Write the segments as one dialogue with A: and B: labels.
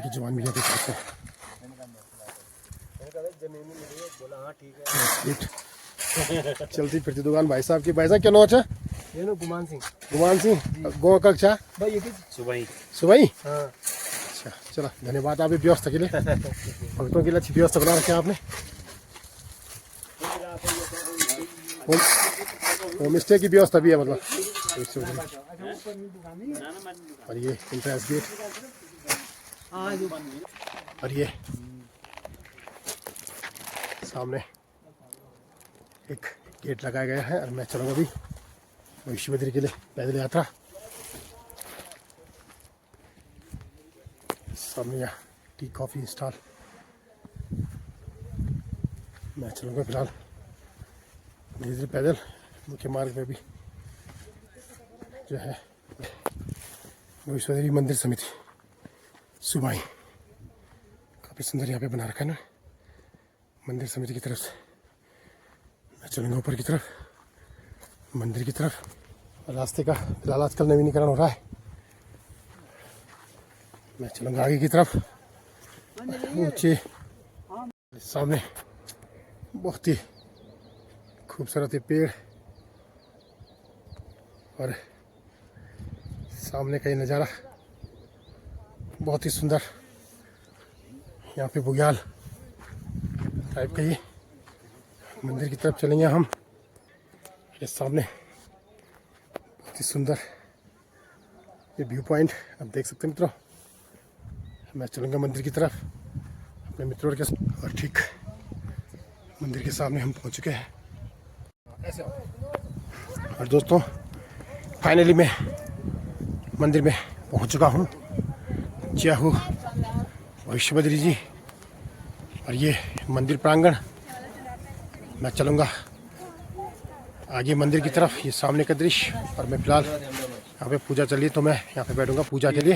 A: की जवान भी देख सकते हैं। चलती फिरती दुकान भाई साहब की। भाई साहब क्या नाम है?
B: गुमान सिंह।
A: गुमान सिंह गो कक्षा
B: भाई ये
C: सुबह
A: सुबई।
B: हाँ
A: अच्छा चलो धन्यवाद आपकी व्यवस्था के लिए। भक्तों के लिए अच्छी व्यवस्था बना रखी है आपने। होम स्टे की व्यवस्था भी है मतलब। और ये इंट्रेंस गेट और ये सामने एक गेट लगाया गया है। और मैं चलूँगा अभी भविष्य मंदिर के लिए पैदल यात्रा। सामने यहाँ टी कॉफ़ी स्टॉल। मैं चलूँगा फिलहाल धीरे धीरे पैदल। मुख्य मार्ग में भी जो है भविष्य मंदिर समिति सुबाई काफ़ी सुंदर यहाँ पे बना रखा है ना मंदिर समिति की तरफ से। मैं चलूँगा ऊपर की तरफ मंदिर की तरफ। रास्ते का फिलहाल आजकल नवीनीकरण हो रहा है। मैं चलूँगा आगे की तरफ। ऊंचे सामने बहुत ही खूबसूरत पेड़ और सामने का ये नज़ारा बहुत ही सुंदर। यहाँ पे बुग्याल टाइप का ये मंदिर की तरफ चलेंगे हम। ये सामने बहुत ही सुंदर ये व्यू पॉइंट आप देख सकते हैं मित्रों। मैं चलूँगा मंदिर की तरफ अपने मित्रों के साथ। और ठीक मंदिर के सामने हम पहुँच चुके हैं। ऐसे और दोस्तों फाइनली मैं मंदिर में पहुँच चुका हूँ। जय हो भविष्य बद्री जी। और ये मंदिर प्रांगण। मैं चलूँगा आगे मंदिर की तरफ। ये सामने का दृश्य। और मैं फिलहाल यहाँ पे पूजा चल रही है तो मैं यहाँ पे बैठूंगा पूजा के लिए।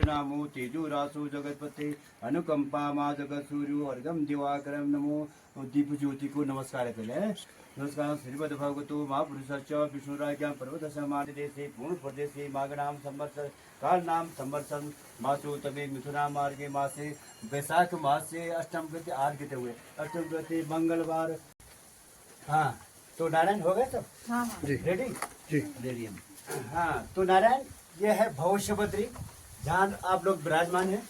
C: नामो तेजो रासो जगतपते अनुकंपा माँ जगत सूर्यो अर्घम दिवाकरम नमो दीप ज्योति को नमस्कार पहले। नमस्कार श्रीमद् भगवतो महापुरुष विष्णुराज्ञा पर्वत समादेशे पूर्ण प्रदेशे माघनाम संवत्सर काल नाम संवत्सर मासो तमे मिथुना मार्गे मासे वैशाख मास से अष्टम गति आज गते हुए अष्टम गति मंगलवार। हाँ तो नारायण हो गए सब।
B: हाँ
A: जी
C: रेडी
A: जी
C: रेडी हम। हाँ तो नारायण ये है भविष्य बद्री जहाँ आप लोग विराजमान हैं।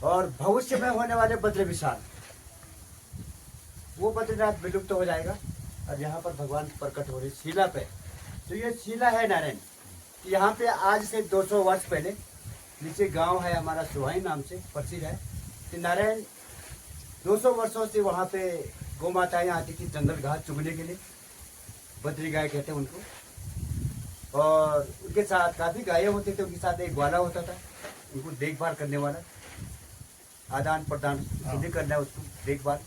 C: और भविष्य में होने वाले बद्र विशाल वो बद्रीनाथ विलुप्त हो जाएगा। और यहाँ पर भगवान प्रकट हो रहे शिला पे। तो ये शिला है नारायण। यहाँ पे आज से 200 वर्ष पहले नीचे गांव है हमारा सुहाई नाम से प्रसिद्ध है कि नारायण 200 वर्षों से वहाँ पे गौ माताएं आती थी जंगल घास चुगने के लिए। बद्री गाय कहते हैं उनको। और उनके साथ काफी गायें होती थी। उनके साथ एक ग्वाला होता था उनको देखभाल करने वाला। आदान प्रदान करना है उसको देखभाल।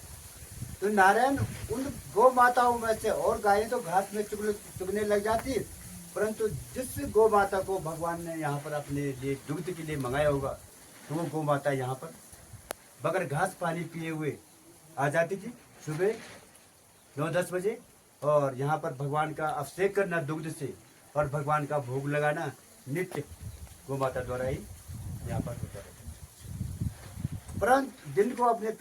C: तो नारायण उन गौ माताओं में से और गायें तो घास में चुगने लग जाती है। परंतु जिस गौ माता को भगवान ने यहाँ पर अपने लिए दुग्ध के लिए मंगाया होगा तो वो गौ माता यहाँ पर बगैर घास पानी पिए हुए आ जाती थी सुबह 9-10 बजे। और यहाँ पर भगवान का अभिषेक करना दुग्ध से और भगवान का भोग लगाना नित्य गौ माता द्वारा ही यहाँ पर होता रहता। परंतु दिन को अपने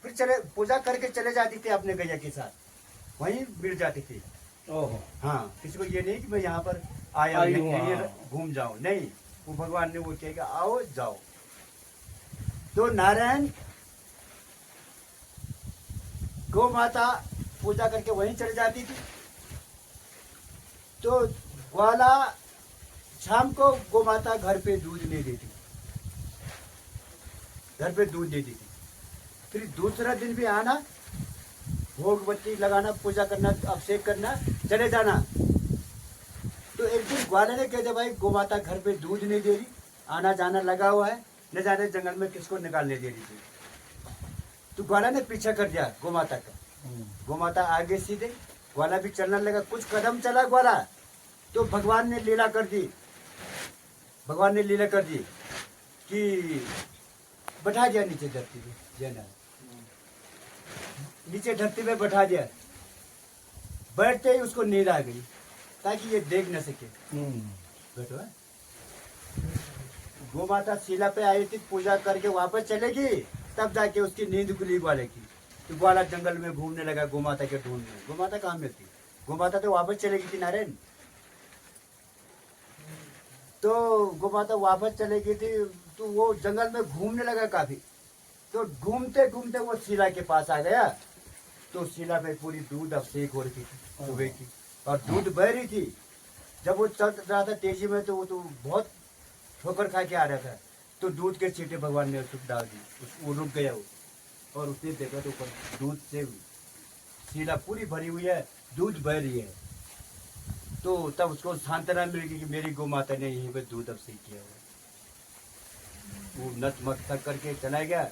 C: फिर चले पूजा करके चले जाती थी अपने गैया के साथ वहीं मिल जाती थी। ओहो हाँ किसी को ये नहीं कि मैं यहाँ पर आया घूम जाऊं नहीं। वो भगवान ने वो कहेगा आओ जाओ। तो नारायण गौ माता पूजा करके वहीं चली जाती थी। तो ग्वाला शाम को गौ माता घर पे दूध नहीं देती। घर पे दूध नहीं देती। फिर दूसरा दिन भी आना भोग बत्ती लगाना पूजा करना अभिषेक करना चले जाना। तो एक दिन ग्वाले ने कह दिया भाई गौ माता घर पे दूध नहीं दे रही आना जाना लगा हुआ है न जाने जंगल में किसको निकालने दे रही थी। तो ग्वाला ने पीछा कर दिया गौ माता का। गौ माता आगे सीधे ग्वाला भी चलने लगा। कुछ कदम चला ग्वाला तो भगवान ने लीला कर दी। भगवान ने लीला कर दी कि बैठा दिया नीचे धरती पे। जय नीचे धरती पे बैठा दिया। बैठते ही उसको नींद आ गई ताकि ये देख न सके। बैठो गौ माता शिला पे आई थी, पूजा करके वापस चलेगी, तब जाके उसकी नींद खुली ग्वाले की। तो ग्वाला जंगल में घूमने लगा गौ माता के ढूंढने। गौ माता कहाँ मिलती? गौ माता तो वापस चलेगी थी नारायण। तो गौ माता वापस चलेगी थी, तो वो जंगल में घूमने लगा काफी। तो घूमते घूमते वो शिला के पास आ गया। तो शिला पे पूरी दूध अभिषेक हो रही थी सुबह की, और दूध बह रही थी। जब वो चल रहा था तेजी में, तो वो तो बहुत ठोकर खा के आ रहा था। तो दूध के छींटे भगवान ने उसको डाल दी, वो रुक गया वो। और उसने देखा तो ऊपर दूध से शिला पूरी भरी हुई है, दूध बह रही है। तो तब उसको सांत्वना मिल गई कि मेरी गौ माता ने यहीं पे दूध अभिषेक किया हुआ। वो नतमस्तक करके चला गया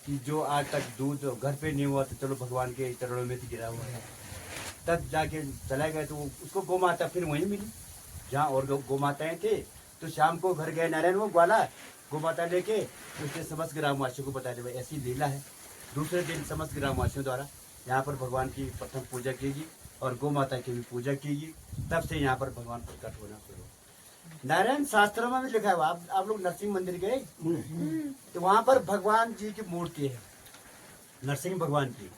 C: कि जो आज तक दूध घर पे नहीं हुआ, तो चलो भगवान के चरणों में तो गिरा हुआ है। तब जाके चला गया, तो उसको गौ माता फिर वहीं मिली जहाँ और गौ माताएं थे। तो शाम को घर गए नारायण, वो ग्वाला गौ माता लेके। उसने समस्त ग्रामवासियों को बता दिया ऐसी लीला है। दूसरे दिन समस्त ग्रामवासियों द्वारा यहाँ पर भगवान की प्रथम पूजा कीगी और गौ माता की भी पूजा कीगी। तब से यहाँ पर भगवान प्रकट होना शुरू हुआ। नारायण शास्त्रों में भी लिखा हुआ, आप लोग नरसिंह मंदिर गए तो वहाँ पर भगवान जी की मूर्ति है, नरसिंह भगवान की।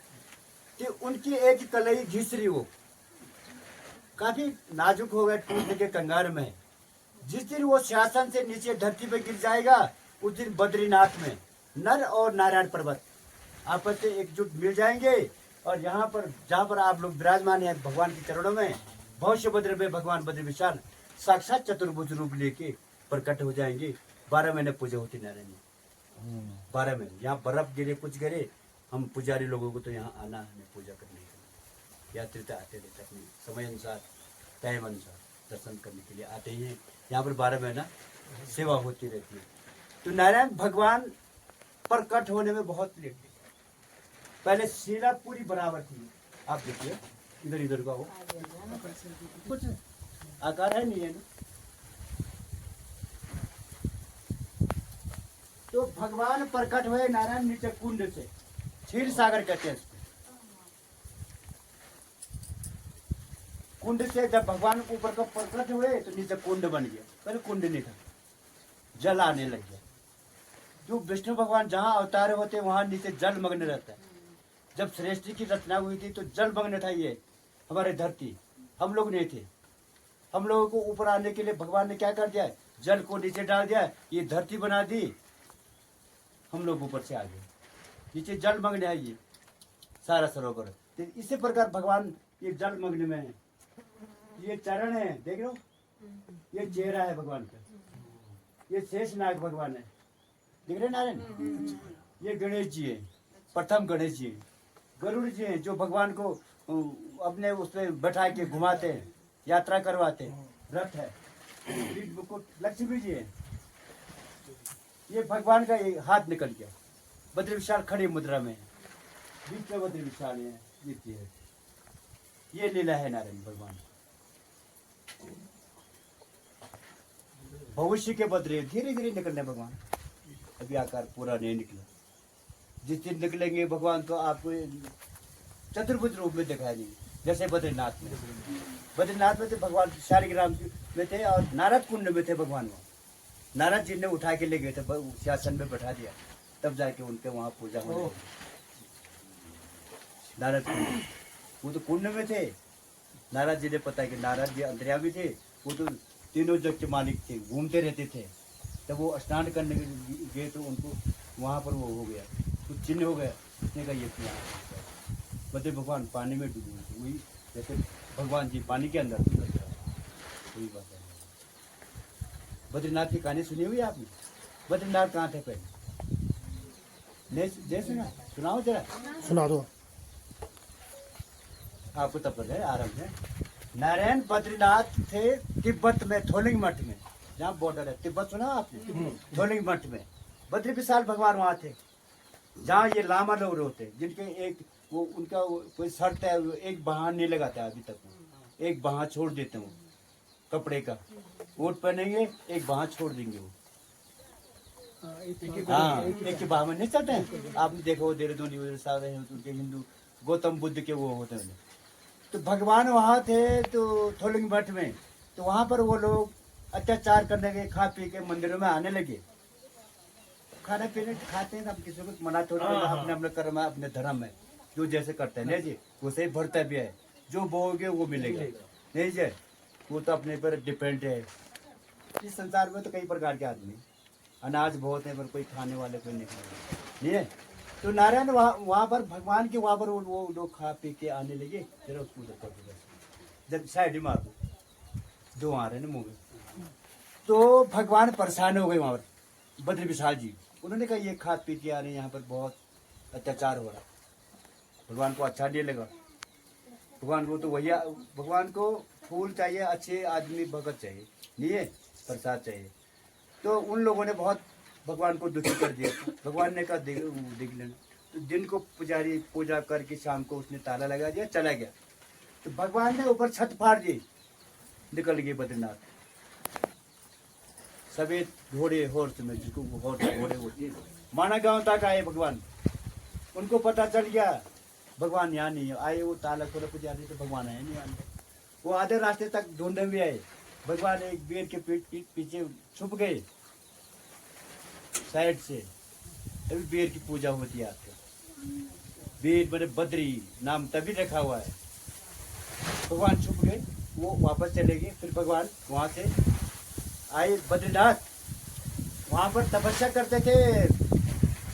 C: तो उनकी एक कलई घिस रही, वो काफी नाजुक हो गए, टूटने के कंगार में। जिस दिन वो शासन से नीचे धरती पे गिर जाएगा, उस दिन बद्रीनाथ में नर और नारायण पर्वत आपस में एकजुट मिल जाएंगे। और यहाँ पर जहाँ पर आप लोग विराजमान हैं भगवान के चरणों में, भविष्य भद्र में भगवान बद्र विशाल साक्षात चतुर्भुज रूप लेके प्रकट हो जाएंगे। 12 महीने पूजा होती नारायण में, 12 महीने। यहाँ बर्फ गिरे कुछ गिरे, हम पुजारी लोगों को तो यहाँ आना हमें पूजा करने के लिए। यात्री तो आते रहते अपने समय अनुसार, टाइम अनुसार दर्शन करने के लिए आते ही हैं। यहाँ पर 12 महीना सेवा होती रहती है। तो नारायण भगवान प्रकट होने में बहुत लेट थी। पहले शिला पूरी बराबर थी, आप देखिए इधर इधर का हो, कुछ आकार है नहीं है ना। तो भगवान प्रकट हुए नारायण नीचे कुंड से, क्षीर सागर कहते हैं इसको। कुंड से जब भगवान ऊपर का प्रकट हुए तो नीचे कुंड बन गया। पहले कुंड नहीं था, जल आने लग गया। जो विष्णु भगवान जहाँ अवतार होते वहां नीचे जल मग्न रहता है। जब सृष्टि की रचना हुई थी तो जल मग्न था ये हमारे धरती, हम लोग नहीं थे। हम लोगों को ऊपर आने के लिए भगवान ने क्या कर दिया, जल को नीचे डाल दिया, ये धरती बना दी, हम लोग ऊपर से आ गए। नीचे जल मग्न है ये सारा सरोवर। तो इसी प्रकार भगवान ये जल मग्न में है। ये चरण है, देख लो, ये चेहरा है भगवान का। ये शेषनाग भगवान है, देख रहे नारायण। ये गणेश जी है, प्रथम गणेश जी है। गरुड़ जी हैं जो भगवान को अपने उस पर बैठा के घुमाते हैं, यात्रा करवाते हैं, रथ है। लक्ष्मी जी है, ये भगवान का ये हाथ निकल गया। बद्र विशाल खड़ी मुद्रा में है, बीच में बद्र विशाल है, ये लीला है नारायण भगवान। भविष्य के बद्रे धीरे धीरे निकलने भगवान, अभी आकार पूरा नहीं निकला। जिस दिन निकलेंगे भगवान तो आपको चतुर्भुज रूप में दिखाई देंगे, जैसे बद्रीनाथ में। बद्रीनाथ में थे भगवान, शालिग्राम में थे और नारद कुंड में थे भगवान। वहाँ नारद जी ने उठा के ले गए थे, शासन में बैठा दिया, तब जाके उनके वहाँ पूजा होने लगी। नारद कुंड, वो तो कुंड में थे। नारद जी ने पता है कि नारद जी अंतर्यामी थे, वो तो तीनों जग के मालिक थे, घूमते रहते थे। जब वो स्नान करने गए तो उनको वहाँ पर वो हो गया, कुछ चिन्ह हो गया। उसने कहा ये क्या, बद्र भगवान पानी में डूबे थे, वही जैसे भगवान जी पानी के अंदर वही बात है। बद्रीनाथ की कहानी सुनी हुई आपने? बद्रीनाथ कहाँ थे पहले? नहीं सुना? सुनाओ जरा,
A: सुना दो
C: आपको तब पता है आरंभ है। नारायण बद्रीनाथ थे तिब्बत में, थोलिंग मठ में, जहाँ बॉर्डर है। तिब्बत सुना आपने? थोलिंग मठ में बद्री विशाल भगवान वहाँ थे, जहाँ ये लामा लोग होते, जिनके एक वो उनका कोई शर्त है, वो एक बहान नहीं लगाता अभी तक, एक बहां छोड़ देते हैं कपड़े का, कोट पहनेंगे एक बहां छोड़ देंगे वो। हाँ, एक के बहां में नहीं चलते हैं। आपने देखा वो देहरादून उनके हिंदू गौतम बुद्ध के वो होते हैं। तो भगवान वहाँ थे तो थोलिंग मठ में, तो वहाँ पर वो लोग अत्याचार करने के, खा पी के मंदिरों में आने लगे। खाना पीने खाते हैं, हम किसी को मना थोड़ी करते, अपने अपने कर्म है, अपने धर्म है, जो जैसे करते हैं नहीं जी, वैसे ही भरता भी है, जो बोओगे वो मिलेगा नहीं जी, वो तो अपने पर डिपेंड है। इस संसार में तो कई प्रकार के आदमी, अनाज बहुत है पर कोई खाने वाले कोई नहीं खाने नहीं है। तो नारायण वहाँ पर भगवान के वहाँ पर वो लोग खा पी के आने लगे, फिर उसको उधर कर दो, जब साइड ही मार दो, जो आ रहे हैं ना मुँह में। तो भगवान परेशान हो गए वहाँ पर, बद्री विशाल जी, उन्होंने कहा ये खा पी के आ रहे हैं, यहाँ पर बहुत अत्याचार हो रहा। भगवान को अच्छा नहीं लगा। भगवान को तो वही, भगवान को फूल चाहिए, अच्छे आदमी भगत चाहिए, नहीं है प्रसाद चाहिए। तो उन लोगों ने बहुत भगवान को दुखी कर दिया। भगवान ने कहा देख लेना। तो दिन को पुजारी पूजा करके शाम को उसने ताला लगा दिया, चला गया। तो भगवान ने ऊपर छत फाड़ दी, निकल गए बद्रीनाथ। सफेद घोड़े हॉर्स में, जिसको हॉर्स घोड़े होती है, माना गांव तक आए भगवान। उनको पता चल गया भगवान यहाँ नहीं आए, वो ताला खोला पुजारी, तो भगवान आए नहीं आए। वो आधे रास्ते तक ढूंढे भी आए, भगवान एक बेर के पीछे छुप गए साइड से। अभी बेर की पूजा होती है आपके, बेर मैंने बद्री नाम तभी रखा हुआ है। भगवान छुप गए, वो वापस चले गए। फिर भगवान वहां से आए बद्रीनाथ, वहां पर तपस्या करते थे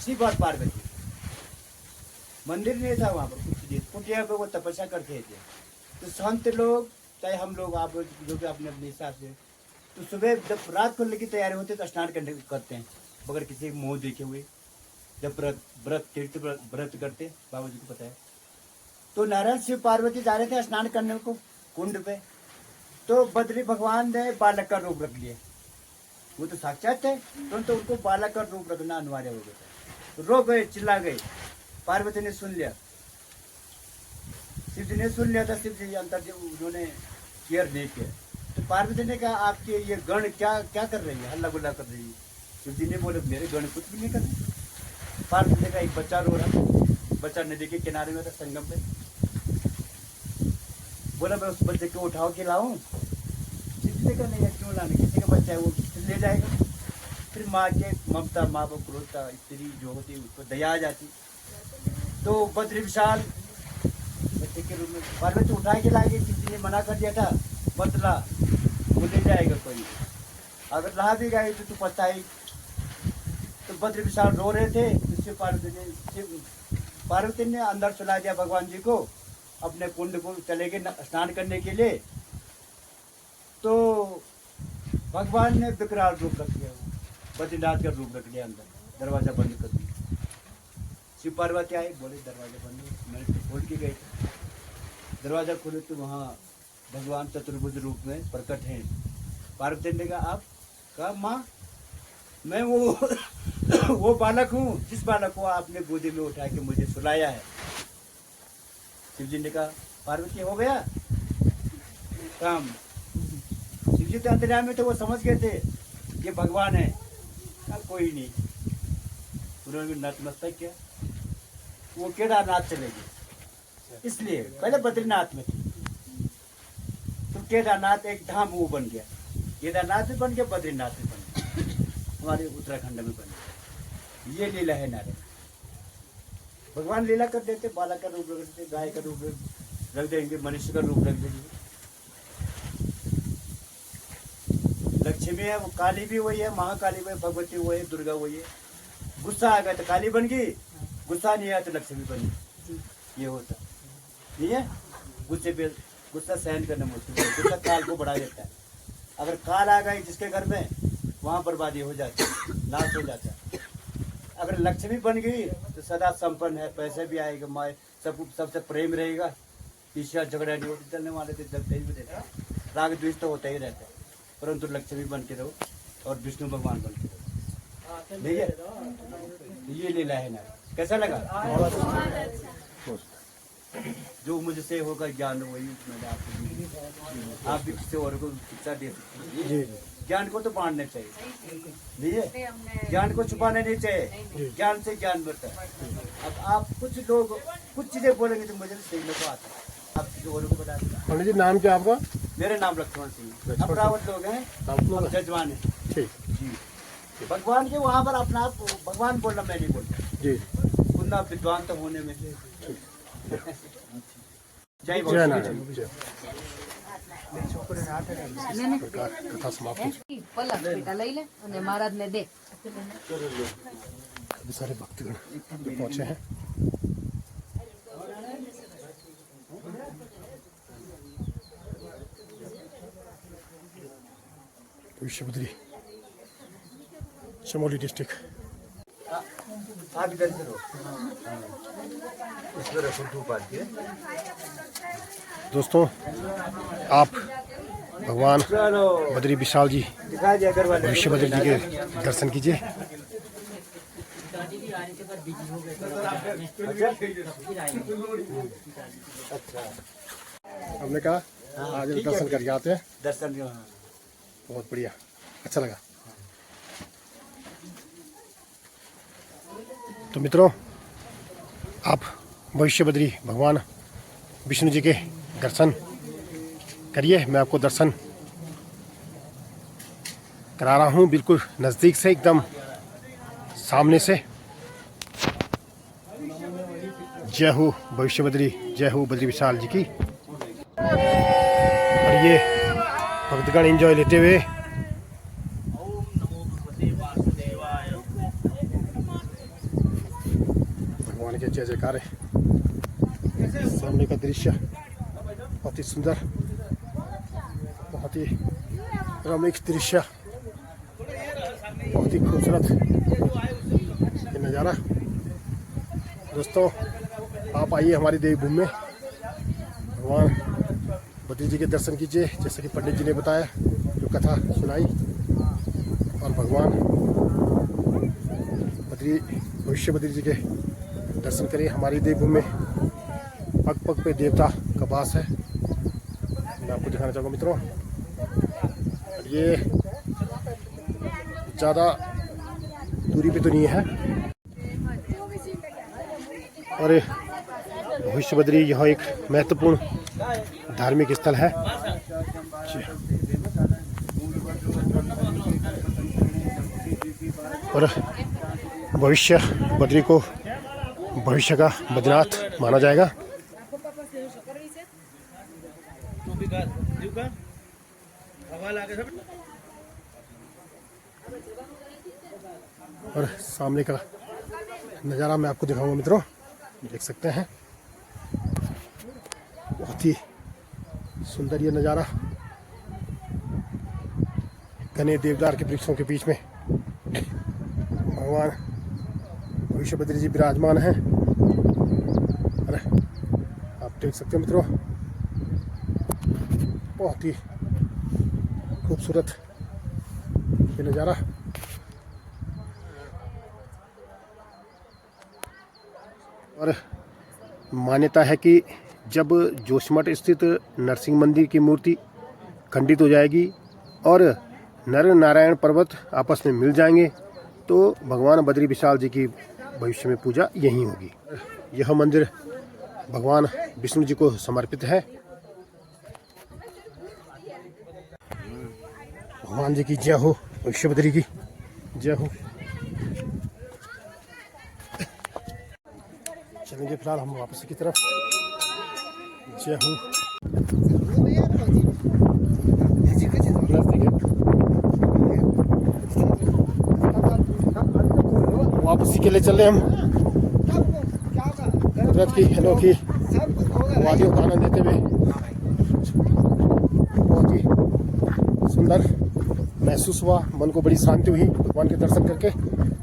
C: शिव और पार्वती। मंदिर नहीं था वहां पर, कुछ कुटिया पे वो तपस्या करते थे। तो संत लोग, चाहे हम लोग, आप जो कि अपने अपने हिसाब से, तो सुबह जब रात खुलने की तैयारी होती है तो स्नान करते हैं बगैर किसी मुंह देखे हुए। जब व्रत तीर्थ व्रत करते, बाबा जी को पता है। तो नारायण शिव पार्वती जा रहे थे स्नान करने को कुंड पे। तो बद्री भगवान ने बालक का रूप रख लिया, वो तो साक्षात थे, तो उनको बालक का रूप रखना अनिवार्य हो गया। तो रो गए, चिल्ला गए। पार्वती ने सुन लिया, शिव जी ने सुन लिया था। शिव जी अंतर उन्होंने केयर नहीं किया। तो पार्वती ने कहा आपके ये गण क्या क्या कर रही है, हल्ला गुल्ला कर रही है। शिव जी ने बोले मेरे गण कुछ भी नहीं कर रहे। पार्वती ने कहा एक बच्चा रो रहा, बच्चा नदी के किनारे में था संगम पे। बोला मैं उस बच्चे को उठाओ के लाऊं। शिव जी ने कहा नहीं, क्यों लाने, किसी का बच्चा है वो ले जाएगा। फिर माँ के ममता, माँ को क्रोधता, स्त्री जो होती उसको दया आ जाती। तो बद्री विशाल बच्चे के रूप में पार्वती उठा के लाएगी। किसी ने मना कर दिया था मत ला, वो ले जाएगा कोई, अगर ला भी गए तो तू पछताएगी। तो बद्री विशाल रो रहे थे। इससे पार्वती ने अंदर चला दिया भगवान जी को, अपने कुंड को चले गए स्नान करने के लिए। तो भगवान ने विकराल रूप रख दिया, बद्रीनाथ का रूप रख लिया, अंदर दरवाजा बंद कर दिया। शिव पार्वती आए, बोले दरवाजा बंद है। मैंने तो खोल के गए, दरवाजा खोले तो वहाँ भगवान चतुर्भुज रूप में प्रकट हैं। पार्वती ने कहा आप, कहा माँ मैं वो बालक हूँ जिस बालक को आपने गोदी में उठा के मुझे सुलाया है। शिव जी ने कहा पार्वती हो गया काम। शिव जी तो अंतर्यामी में तो वो समझ गए थे ये भगवान है। कहा कोई नहीं। उन्होंने नतमस्तक किया, वो केदारनाथ चले गए। इसलिए पहले बद्रीनाथ में थे, तो केदारनाथ एक धाम वो बन गया। केदारनाथ भी बन गया, बद्रीनाथ भी बन गया, हमारे उत्तराखंड में बन गया। ये लीला है नारायण। भगवान लीला कर देते, बालक का रूप रख देते, गाय का रूप रख देंगे, मनुष्य का रूप रख देंगे। लक्ष्मी है वो, काली भी वही है, महाकाली वही, भगवती वही है, दुर्गा वही है। गुस्सा आ गया तो काली बन गई, गुस्सा नहीं आया तो लक्ष्मी बन गई। ये होता नहीं है। गुस्से पे गुस्सा सहन करना मुश्किल है, गुस्सा काल को बढ़ा देता है। अगर काल आ गई जिसके घर में, वहाँ बर्बादी हो जाती है, नाश हो जाता है। अगर लक्ष्मी बन गई तो सदा संपन्न है, पैसे भी आएगा, माए सबसे प्रेम रहेगा, ईर्ष्या झगड़ा नहीं होती। चलने वाले तो जलते ही रहता है, राग द्वेष तो होता ही रहता है, परंतु लक्ष्मी बन के रहो और विष्णु भगवान बन के रहो। ठीक है, ये लीला है ना। कैसा लगा? जो मुझसे होगा ज्ञान वही मैंने आपको, आप भी किसी और को शिक्षा दे सकते हैं। ज्ञान को तो बांटना चाहिए, नहीं है? ज्ञान को छुपाना नहीं चाहिए, ज्ञान से ज्ञान बढ़ता है। अब आप कुछ लोग कुछ चीजें बोलेंगे तो मुझे सीखने को आता है, आप किसी और को बता दें।
A: पंडित जी नाम क्या आपका?
C: मेरे नाम लक्ष्मण सिंह,
A: लक्ष्मण
C: हम रावत लोग हैं,
A: आप लोग
C: हम जजमान हैं।
A: ठीक
C: जी भगवान के वहाँ पर अपना आप भगवान बोलना, मैं नहीं बोलता,
A: जी
C: उतना विद्वान तो होने में। जय
A: जय
C: भगवान।
A: नारायण जय कथा समाप्त हो चुकी।
B: પલક બેટા લઈ લે અને મહારાજને દે.
A: काफी सारे भक्तगण पहुंचे हैं। विश्वबद्री चमोली डिस्ट्रिक्ट।
C: आप इधर से रहो, इसमें रखो धूप आती है।
A: दोस्तों आप भगवान
C: चलो
A: बद्री विशाल जी
C: दिखा दिया घर वाले।
A: विश्वबद्री जी के दर्शन कीजिए।
C: अच्छा
A: हमने कहा आज
C: ठीक है।
A: दर्शन करके आते हैं।
C: दर्शन
A: बहुत बढ़िया, अच्छा लगा। तो मित्रों आप भविष्यबद्री भगवान विष्णु जी के दर्शन करिए। मैं आपको दर्शन करा रहा हूँ बिल्कुल नज़दीक से, एकदम सामने से। जय हो भविष्यबद्री, जय हो बद्री विशाल जी की। और ये भक्तगण एंजॉय लेते हुए भगवान के जय जयकार है। सामने का दृश्य बहुत ही सुंदर, बहुत ही रमणीक दृश्य, बहुत ही खूबसूरत ये नज़ारा। दोस्तों आप आइए हमारी देवी भूमि में, भगवान बद्री जी के दर्शन कीजिए। जैसे कि पंडित जी ने बताया, जो कथा सुनाई, और भगवान भविष्यबद्री जी के दर्शन करिए। हमारी देवी भूमि में पग पग पे देवता का वास है। मैं आपको दिखाना चाहूँगा मित्रों, ये ज़्यादा दूरी पे तो नहीं है। और भविष्यबद्री यह एक महत्वपूर्ण धार्मिक स्थल है। और भविष्यबद्री को भविष्य का बद्रीनाथ माना जाएगा। और सामने का नज़ारा मैं आपको दिखाऊंगा मित्रों, देख सकते हैं बहुत ही सुंदर ये नज़ारा। घने देवदार के वृक्षों के बीच में भगवान भविष्यबद्री जी विराजमान हैं। अरे आप देख सकते हैं मित्रों, बहुत ही खूबसूरत ये नज़ारा। और मान्यता है कि जब जोशीमठ स्थित नरसिंह मंदिर की मूर्ति खंडित हो जाएगी और नर नारायण पर्वत आपस में मिल जाएंगे, तो भगवान बद्री विशाल जी की भविष्य में पूजा यहीं होगी। यह मंदिर भगवान विष्णु जी को समर्पित है। भगवान जी की जय हो, भविष्यबद्री की जय हो। चलेंगे फिलहाल हम वापस की तरफ। जय हो। वापसी के लिए चले हम कुदरत की अनोखी वादियों का आनंद लेते हुए। बहुत ही सुंदर महसूस हुआ, मन को बड़ी शांति हुई भगवान के दर्शन करके।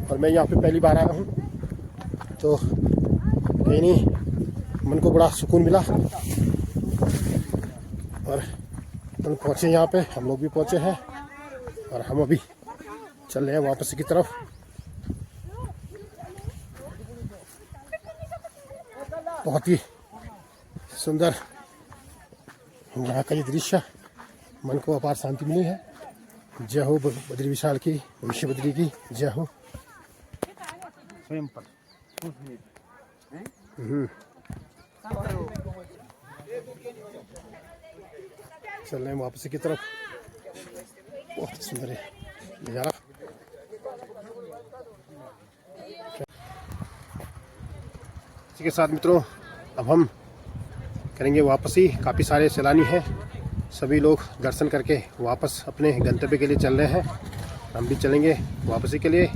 A: और मैं यहाँ पे पहली बार आया हूँ, तो कहीं नहीं मन को बड़ा सुकून मिला। और हम पहुँचे यहाँ पे, हम लोग भी पहुँचे हैं और हम अभी चल रहे हैं वापसी की तरफ। बहुत ही सुंदर यहाँ का ये दृश्य, मन को अपार शांति मिली है। जय हो बद्री विशाल की, भविष्यबद्री की जय हो।
C: स्वयं पर
A: चल रहे हैं वापसी की तरफ। बहुत ही सुंदर है नज़ारा। इसी के साथ मित्रों अब हम करेंगे वापसी। काफ़ी सारे सैलानी हैं, सभी लोग दर्शन करके वापस अपने गंतव्य के लिए चल रहे हैं। हम भी चलेंगे वापसी के लिए।